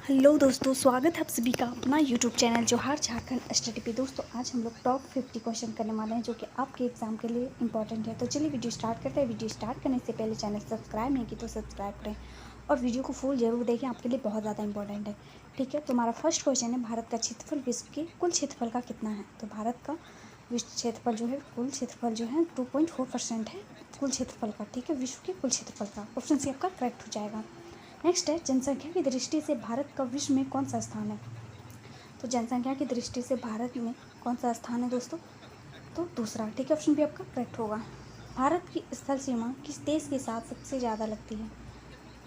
Hello दोस्तों, स्वागत है आप सभी का अपना यूट्यूब चैनल जोहार झारखंड स्टडी पे। दोस्तों आज हम लोग टॉप 50 क्वेश्चन करने वाले हैं जो कि आपके एग्जाम के लिए इंपॉर्टेंट है। तो चलिए वीडियो स्टार्ट करते हैं। वीडियो स्टार्ट करने से पहले चैनल सब्सक्राइब नहीं की तो सब्सक्राइब करें और वीडियो को फुल जरूर देखें, आपके लिए बहुत ज़्यादा इंपॉर्टेंट है। ठीक है, तो हमारा फर्स्ट क्वेश्चन है, भारत का क्षेत्रफल विश्व के कुल क्षेत्रफल का कितना है? तो भारत का विश्व क्षेत्रफल जो है, कुल क्षेत्रफल जो है 2.4% है कुल क्षेत्रफल का। ठीक है, विश्व के कुल क्षेत्रफल का। ऑप्शन सी आपका करेक्ट हो जाएगा। नेक्स्ट है, जनसंख्या की दृष्टि से भारत का विश्व में कौन सा स्थान है? तो जनसंख्या की दृष्टि से भारत में कौन सा स्थान है दोस्तों? तो दूसरा। ठीक है, ऑप्शन बी आपका करेक्ट होगा। भारत की स्थल सीमा किस देश के साथ सबसे ज़्यादा लगती है?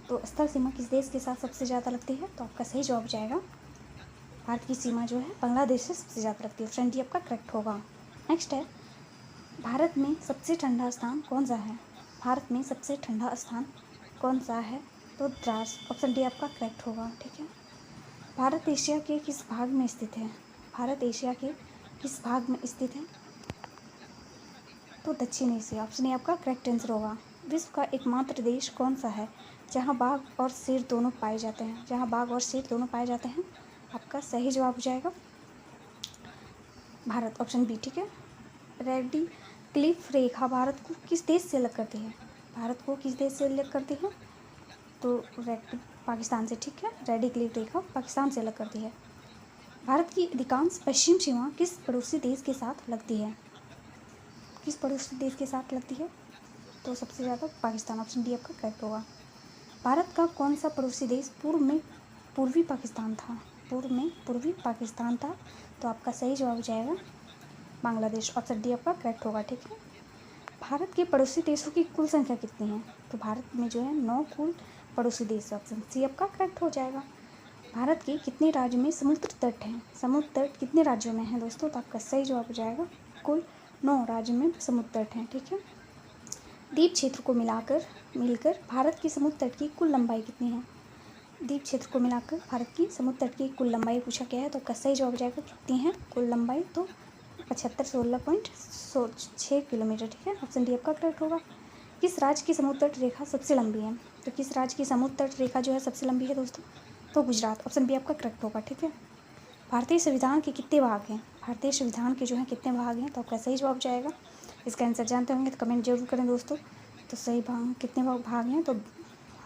तो स्थल सीमा किस देश के साथ सबसे ज़्यादा लगती है? तो आपका सही जवाब जाएगा, भारत की सीमा जो है बांग्लादेश से सबसे ज़्यादा लगती है। ऑप्शन डी आपका करेक्ट होगा। नेक्स्ट है, भारत में सबसे ठंडा स्थान कौन सा है? भारत में सबसे ठंडा स्थान कौन सा है? तो द्रास। ऑप्शन डी आपका करेक्ट होगा। ठीक है, भारत एशिया के किस भाग में स्थित है? भारत एशिया के किस भाग में स्थित है? तो दक्षिण एशिया। ऑप्शन ए आपका करेक्ट आंसर होगा। विश्व का एकमात्र देश कौन सा है जहां बाघ और शेर दोनों पाए जाते हैं? जहां बाघ और शेर दोनों पाए जाते हैं, आपका सही जवाब हो जाएगा भारत। Option B. ठीक है, रेडी क्लिफ रेखा भारत को किस देश से अलग करती है? भारत को किस देश से अलग करती है? तो रेड पाकिस्तान से। ठीक है, रेडी क्लिफ रेखा पाकिस्तान से अलग करती है। भारत की अधिकांश पश्चिम सीमा किस पड़ोसी देश के साथ लगती है? किस पड़ोसी देश के साथ लगती है? तो सबसे ज़्यादा पाकिस्तान। ऑप्शन डी आपका करेक्ट होगा। भारत का कौन सा पड़ोसी देश पूर्व में पूर्वी पाकिस्तान था? पूर्व में पूर्वी पाकिस्तान था, तो आपका सही जवाब हो जाएगा बांग्लादेश। ऑप्शन डी आपका करेक्ट होगा। ठीक है, भारत के पड़ोसी देशों की कुल संख्या कितनी है? तो भारत में जो है 9 कुल पड़ोसी देश। ऑप्शन सी आपका करेक्ट हो जाएगा। भारत के कितने राज्यों में समुद्र तट हैं? समुद्र तट कितने राज्यों में है दोस्तों? तो आपका सही जवाब हो जाएगा कुल 9 राज्यों में समुद्र तट हैं। ठीक है, द्वीप क्षेत्र को मिलकर भारत की समुद्र तट की कुल लंबाई कितनी है? द्वीप क्षेत्र को मिलाकर भारत की समुद्र तट की कुल लंबाई पूछा गया है, तो आपका सही जवाब हो जाएगा कितनी है कुल लंबाई? तो 7516.6 किलोमीटर। ठीक है, ऑप्शन डी आपका करेक्ट होगा। किस राज्य की समुद्र तट रेखा सबसे लंबी है? तो किस राज्य की समुद्र तट रेखा जो है सबसे लंबी है दोस्तों? तो गुजरात। ऑप्शन बी आपका करेक्ट होगा। ठीक है, भारतीय संविधान के कितने भाग हैं? भारतीय संविधान के जो है कितने भाग हैं? तो आपका सही जवाब जाएगा। इसका आंसर जानते होंगे तो कमेंट जरूर करें दोस्तों। तो सही भाग कितने भाग हैं? तो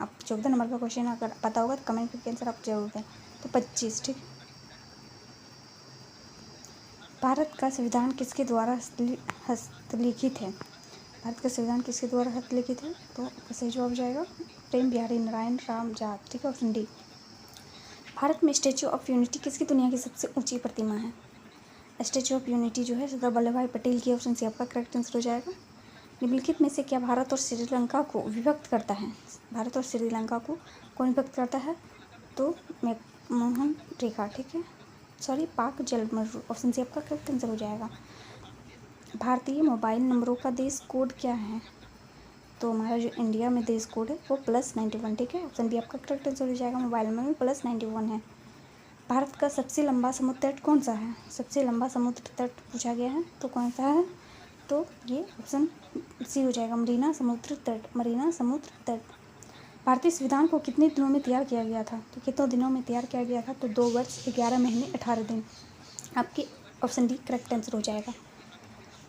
आप 14 नंबर का क्वेश्चन अगर पता होगा तो कमेंट करके आंसर आप जरूर दें। तो 25। ठीक, भारत का संविधान किसके द्वारा हस्तलिखित है? भारत का संविधान किसके द्वारा हस्तलिखित है? तो आपका सही जवाब जाएगा प्रेम बिहारी नारायण राम जाट। ठीक है, ऑप्शन डी। भारत में स्टैचू ऑफ यूनिटी किसकी दुनिया की सबसे ऊंची प्रतिमा है? स्टैचू ऑफ यूनिटी जो है सरदार वल्लभ भाई पटेल की। ऑप्शन सी आपका करेक्ट आंसर हो जाएगा। निम्नलिखित में से क्या भारत और श्रीलंका को विभक्त करता है? भारत और श्रीलंका को कौन विभक्त करता है? तो मैकमोहन रेखा। ठीक है, सॉरी पाक जलमरू। ऑप्शन सी आपका करेक्ट आंसर हो जाएगा। भारतीय मोबाइल नंबरों का देश कोड क्या है? तो हमारा जो इंडिया में देश कोड है वो +91। ठीक है, ऑप्शन बी आपका करेक्ट आंसर हो जाएगा। मोबाइल नंबर में +91 है। भारत का सबसे लंबा समुद्र तट कौन सा है? सबसे लंबा समुद्र तट पूछा गया है तो कौन सा है? तो ये ऑप्शन सी हो जाएगा, मरीना समुद्र तट। मरीना समुद्र तट। भारतीय संविधान को कितने दिनों में तैयार किया गया था? तो कितने दिनों में तैयार किया गया था? तो 2 वर्ष 11 महीने 18 दिन। आपकी ऑप्शन डी करेक्ट आंसर हो जाएगा,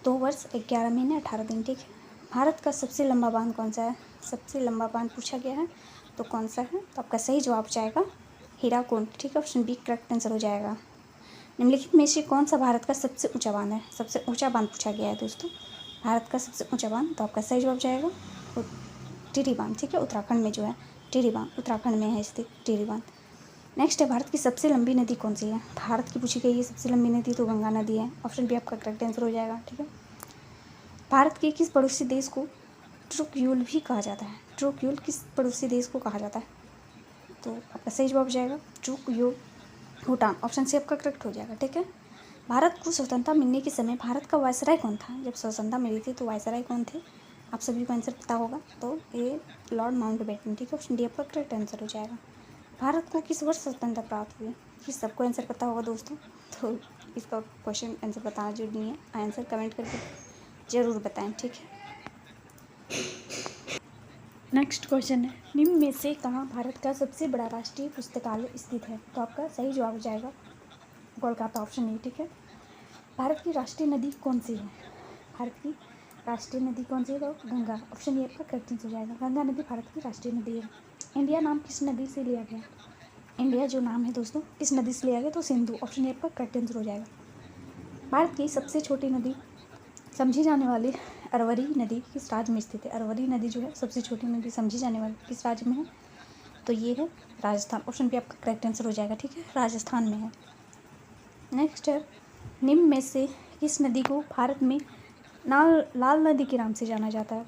2 वर्ष 11 महीने 18 दिन। ठीक है, भारत का सबसे लंबा बांध कौन सा है? सबसे लंबा बांध पूछा गया है तो कौन सा है? तो आपका सही जवाब जाएगा हीराकुंड। ठीक है, ऑप्शन बी करेक्ट आंसर हो जाएगा। निम्नलिखित में से कौन सा भारत का सबसे ऊंचा बांध है? सबसे ऊंचा बांध पूछा गया है दोस्तों, भारत का सबसे ऊंचा बांध। तो आपका सही जवाब जाएगा टिहरी बांध। ठीक है, उत्तराखंड में जो है टिहरी बांध, उत्तराखंड में है स्थित टिहरी बांध। नेक्स्ट है, भारत की सबसे लंबी नदी कौन सी है? भारत की पूछी गई है सबसे लंबी नदी, तो गंगा नदी है। ऑप्शन बी आपका करेक्ट आंसर हो जाएगा। ठीक है, भारत के किस पड़ोसी देश को ट्रुक्यूल भी कहा जाता है? ट्रुक्यूल किस पड़ोसी देश को कहा जाता है? तो आपका सही जवाब जाएगा ट्रुक्यूल भूटान। ऑप्शन सी आपका करेक्ट हो जाएगा। ठीक है, भारत को स्वतंत्रता मिलने के समय भारत का वायसराय कौन था? जब स्वतंत्रता मिली थी तो वायसराय कौन थे? आप सभी को आंसर पता होगा, तो ये लॉर्ड माउंटबेटन। ठीक है, ऑप्शन डी आपका करेक्ट आंसर हो जाएगा। भारत को किस वर्ष स्वतंत्रता प्राप्त हुई? ये सबको आंसर पता होगा दोस्तों, तो इसका क्वेश्चन आंसर बताना जरूरी नहीं है, आंसर कमेंट करके ज़रूर बताएं। ठीक है, नेक्स्ट क्वेश्चन है, निम्न में से कहाँ भारत का सबसे बड़ा राष्ट्रीय पुस्तकालय स्थित है? तो आपका सही जवाब हो जाएगा कोलकाता, ऑप्शन ए। ठीक है। भारत की राष्ट्रीय नदी कौन सी है? भारत की राष्ट्रीय नदी कौन सी है? तो गंगा, ऑप्शन ए आपका करेक्ट आंसर हो जाएगा। गंगा नदी भारत की राष्ट्रीय नदी है। इंडिया नाम किस नदी से लिया गया? इंडिया जो नाम है दोस्तों किस नदी से लिया गया? तो सिंधु, ऑप्शन ए आपका करेक्ट आंसर हो जाएगा। भारत की सबसे छोटी नदी समझी जाने वाली अरवरी नदी किस राज्य में स्थित है? अरवरी नदी जो है सबसे छोटी नदी समझी जाने वाली किस राज्य में है? तो ये है राजस्थान, ऑप्शन बी आपका करेक्ट आंसर हो जाएगा। ठीक है, राजस्थान में है। नेक्स्ट है, निम्न में से किस नदी को भारत में लाल नदी के नाम से जाना जाता है?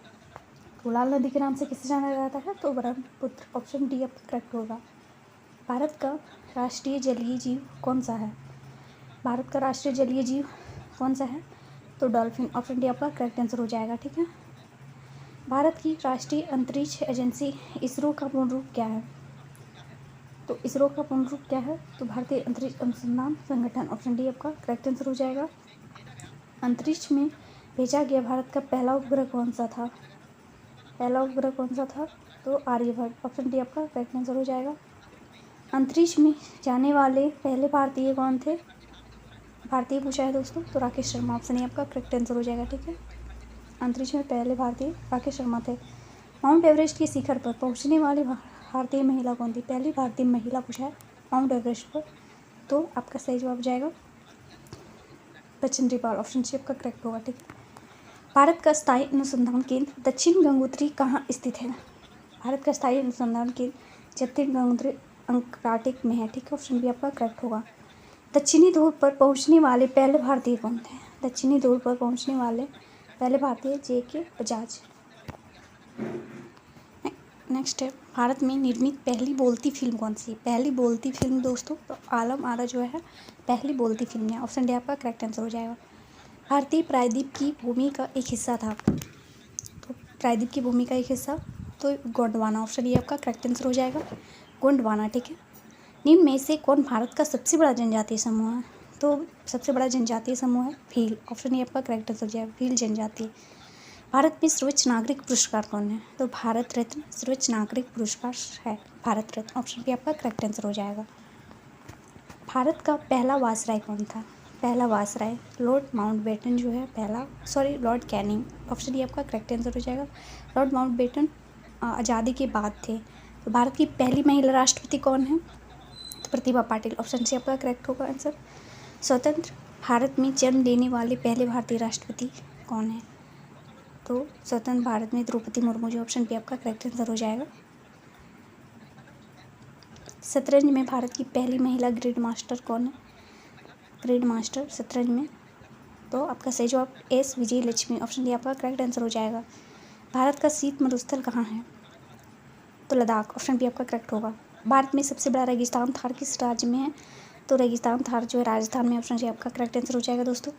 तो लाल नदी के नाम से किससे जाना जाता है? तो ब्रह्मपुत्र, ऑप्शन डी आपका करेक्ट होगा। भारत का राष्ट्रीय जलीय जीव कौन सा है? भारत का राष्ट्रीय जलीय जीव कौन सा है? तो डॉल्फिन, ऑप्शन डी आपका करेक्ट आंसर हो जाएगा। ठीक है। भारत की राष्ट्रीय अंतरिक्ष एजेंसी इसरो का पूर्ण रूप क्या है? तो इसरो का पूर्ण रूप क्या है? तो भारतीय अंतरिक्ष अनुसंधान संगठन, ऑप्शन डी आपका करेक्ट आंसर हो जाएगा। अंतरिक्ष में भेजा गया भारत का पहला उपग्रह कौन सा था? पहला उपग्रह कौन सा था? तो आर्यभट्ट, ऑप्शन डी आपका करेक्ट आंसर हो जाएगा। अंतरिक्ष में जाने वाले पहले भारतीय कौन थे? भारतीय पूछा है दोस्तों, तो राकेश शर्मा, ऑप्शन ए आपका करेक्ट आंसर हो जाएगा। ठीक है। अंतरिक्ष में पहले भारतीय राकेश शर्मा थे। माउंट एवरेस्ट के शिखर पर पहुंचने वाली भारतीय महिला कौन थी? पहली भारतीय महिला पूछा है माउंट एवरेस्ट पर, तो आपका सही जवाब जाएगा बचेंद्री पाल, ऑप्शन सी आपका करेक्ट होगा। ठीक है। भारत का स्थायी अनुसंधान केंद्र दक्षिण गंगोत्री कहाँ स्थित है? भारत का स्थायी अनुसंधान केंद्र दक्षिण गंगोत्री अंटार्कटिक में है। ठीक है, ऑप्शन बी आपका करेक्ट होगा। दक्षिणी ध्रुव पर पहुंचने वाले पहले भारतीय कौन थे? दक्षिणी ध्रुव पर पहुंचने वाले पहले भारतीय जे.के. बजाज। नेक्स्ट है, भारत में निर्मित पहली बोलती फिल्म कौन सी है? पहली बोलती फिल्म दोस्तों तो आलम आरा जो है पहली बोलती फिल्म है, ऑप्शन डी आपका करेक्ट आंसर हो जाएगा। भारतीय प्रायद्वीप की भूमि का एक हिस्सा था, तो प्रायद्वीप की भूमि का एक हिस्सा तो गोंडवाना, ऑप्शन ये आपका करेक्ट आंसर हो जाएगा, गोंडवाना। ठीक है। निम्न में से कौन भारत का सबसे बड़ा जनजातीय समूह है? तो सबसे बड़ा जनजातीय समूह है भील, ऑप्शन ये आपका करेक्ट आंसर हो जाएगा, भील जनजाति। भारत में सर्वोच्च नागरिक पुरस्कार कौन है? तो भारत रत्न सर्वोच्च नागरिक पुरस्कार है भारत रत्न, ऑप्शन बी आपका करेक्ट आंसर हो जाएगा। भारत का पहला वायसराय कौन था? पहला वायसराय लॉर्ड माउंटबेटन जो है लॉर्ड कैनिंग, ऑप्शन ये आपका करेक्ट आंसर हो जाएगा। लॉर्ड माउंटबेटन आज़ादी के बाद थे। तो भारत की पहली महिला राष्ट्रपति कौन है? तो प्रतिभा पाटिल, ऑप्शन सी आपका करेक्ट होगा आंसर। स्वतंत्र भारत में जन्म लेने वाले पहले भारतीय राष्ट्रपति कौन है? तो स्वतंत्र भारत में द्रौपदी मुर्मू जो, ऑप्शन बी आपका करेक्ट आंसर हो जाएगा। शतरंज में भारत की पहली महिला ग्रैंड मास्टर कौन है? ग्रैंड मास्टर शतरंज में, तो आपका सही जवाब एस विजयलक्ष्मी, ऑप्शन डी आपका करेक्ट आंसर हो जाएगा। भारत का शीत मरुस्थल कहाँ है? तो लद्दाख, ऑप्शन बी आपका करेक्ट होगा। भारत में सबसे बड़ा रेगिस्तान थार किस राज्य में है? तो रेगिस्तान थार जो है राजस्थान में, ऑप्शन सी आपका करेक्ट आंसर हो जाएगा दोस्तों,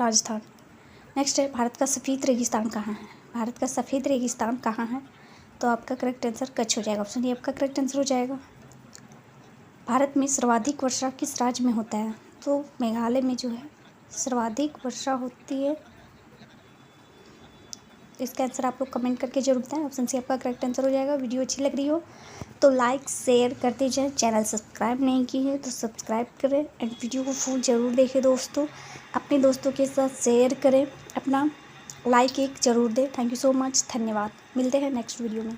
राजस्थान। नेक्स्ट है, भारत का सफ़ेद रेगिस्तान कहाँ है? भारत का सफ़ेद रेगिस्तान कहाँ है? तो आपका करेक्ट आंसर कच्छ हो जाएगा, ऑप्शन ए आपका करेक्ट आंसर हो जाएगा। भारत में सर्वाधिक वर्षा किस राज्य में होता है? तो मेघालय में जो है सर्वाधिक वर्षा होती है। इसका आंसर आप लोग कमेंट करके जरूर बताएं, ऑप्शन सी आपका करेक्ट आंसर हो जाएगा। वीडियो अच्छी लग रही हो तो लाइक शेयर करते जाएं, चैनल सब्सक्राइब नहीं की है तो सब्सक्राइब करें एंड वीडियो को फुल ज़रूर देखें दोस्तों, अपने दोस्तों के साथ शेयर करें, अपना लाइक एक ज़रूर दें। थैंक यू सो मच, धन्यवाद। मिलते हैं नेक्स्ट वीडियो में।